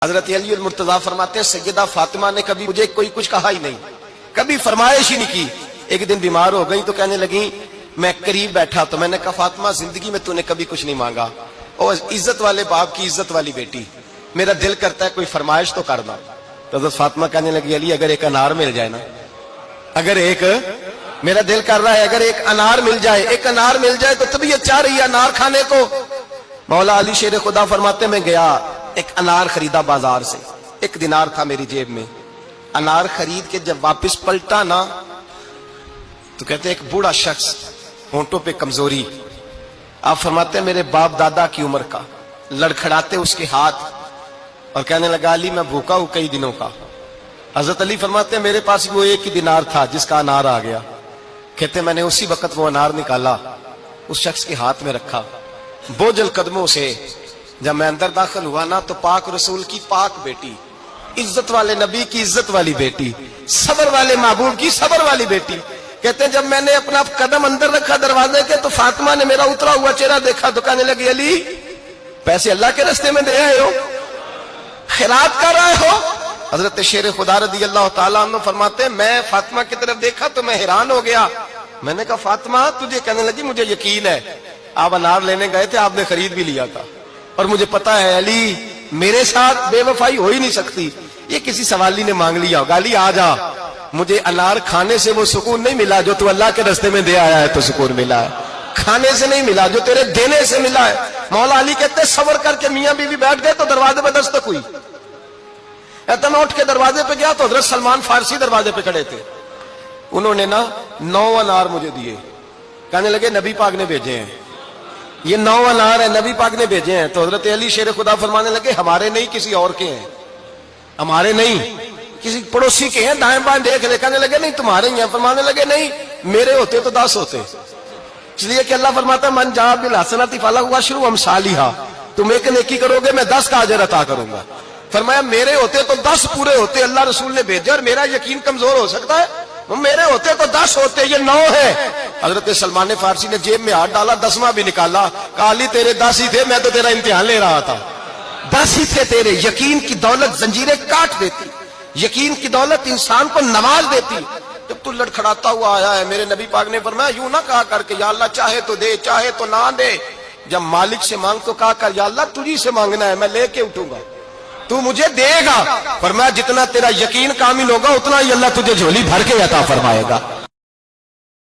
حضرت علی المرتضیٰ فرماتے ہیں سیدہ فاطمہ نے کبھی مجھے کوئی کچھ کہا ہی نہیں، کبھی فرمائش ہی نہیں کی۔ ایک دن بیمار ہو گئی تو کہنے لگی، میں قریب بیٹھا تو میں نے کہا فاطمہ زندگی میں تو نے کبھی کچھ نہیں مانگا، اور عزت والے باپ کی عزت والی بیٹی، میرا دل کرتا ہے کوئی فرمائش تو کرنا۔ تو حضرت فاطمہ کہنے لگی علی اگر ایک انار مل جائے نا، اگر ایک میرا دل کر رہا ہے اگر ایک انار مل جائے، ایک انار مل جائے تو طبیعت چاہ رہی ہے انار کھانے کو۔ مولا علی شیر خدا فرماتے میں گیا، ایک انار خریدا بازار سے، 1 دینار تھا میری جیب میں، انار خرید کے جب واپس پلٹا نا تو کہتے ایک بوڑھا شخص، ہونٹوں پہ کمزوری، آپ فرماتے ہیں میرے باپ دادا کی عمر کا، لڑکھڑاتے اس کے ہاتھ اور کہنے لگا علی میں بھوکا ہوں کئی دنوں کا۔ حضرت علی فرماتے ہیں میرے پاس وہ 1 دینار تھا جس کا انار آ گیا، کہتے میں نے اسی وقت وہ انار نکالا، اس شخص کے ہاتھ میں رکھا، بوجھل قدموں سے جب میں اندر داخل ہوا نا تو پاک رسول کی پاک بیٹی، عزت والے نبی کی عزت والی بیٹی، صبر والے محبوب کی صبر والی بیٹی، کہتے ہیں جب میں نے اپنا قدم اندر رکھا دروازے کے تو فاطمہ نے میرا اترا ہوا چہرہ دیکھا تو کہنے لگی علی پیسے اللہ کے راستے میں دے آئے ہو، خیرات کر رہے ہو۔ حضرت شیر خدا رضی اللہ تعالیٰ عنہ فرماتے ہیں میں فاطمہ کی طرف دیکھا تو میں حیران ہو گیا، میں نے کہا فاطمہ تجھے، کہنے لگی مجھے یقین ہے آپ انار لینے گئے تھے، آپ نے خرید بھی لیا تھا، اور مجھے پتا ہے علی میرے ساتھ بے وفائی ہو ہی نہیں سکتی، یہ کسی سوالی نے مانگ لیا ہوگا، علی آ جا، مجھے انار کھانے سے وہ سکون نہیں ملا جو تو اللہ کے راستے میں دے آیا ہے تو سکون ملا ہے، کھانے سے نہیں ملا جو تیرے دینے سے ملا ہے۔ مولا علی کہتے صبر کر کے میاں بیوی بیٹھ گئے تو دروازے پہ دستک ہوئی، کہتا میں اٹھ کے دروازے پہ گیا تو حضرت سلمان فارسی دروازے پہ کھڑے تھے، انہوں نے نا 9 انار مجھے دیے، کہنے لگے نبی پاک نے بھیجے ہیں، یہ 9 انار ہیں نبی پاک نے بھیجے ہیں۔ تو حضرت علی شیر خدا فرمانے لگے ہمارے نہیں کسی اور کے ہیں، ہمارے نہیں کسی پڑوسی کے ہیں، دائیں بائیں دیکھ لے، کہنے لگے نہیں تمہارے ہی ہیں، فرمانے لگے نہیں میرے ہوتے تو 10 ہوتے، اس لیے کہ اللہ فرماتا ہے من جاء بالحسنۃ فلہ عشر امثالھا، تم ایک نیکی کرو گے میں 10 کا اجر عطا کروں گا۔ فرمایا میرے ہوتے تو 10 پورے ہوتے، اللہ رسول نے بھیجے اور میرا یقین کمزور ہو سکتا ہے، میرے ہوتے تو 10 ہوتے، یہ 9 ہے۔ حضرت سلمان فارسی نے جیب میں ہاتھ ڈالا، 10واں بھی نکالا، کہا علی تیرے 10 ہی تھے، میں تو تیرا امتحان لے رہا تھا، 10 ہی تھے تیرے۔ یقین کی دولت زنجیریں کاٹ دیتی، یقین کی دولت انسان کو نواز دیتی۔ جب تو لڑکھڑاتا ہوا آیا ہے، میرے نبی پاک نے فرمایا یوں نہ کہا کر کے یا اللہ چاہے تو دے چاہے تو نہ دے، جب مالک سے مانگ تو کہا کر یا اللہ تجھی سے مانگنا ہے، میں لے کے اٹھوں گا، تو مجھے دے گا۔ فرمایا جتنا تیرا یقین کامل ہوگا اتنا ہی اللہ تجھے جھولی بھر کے عطا فرمائے گا۔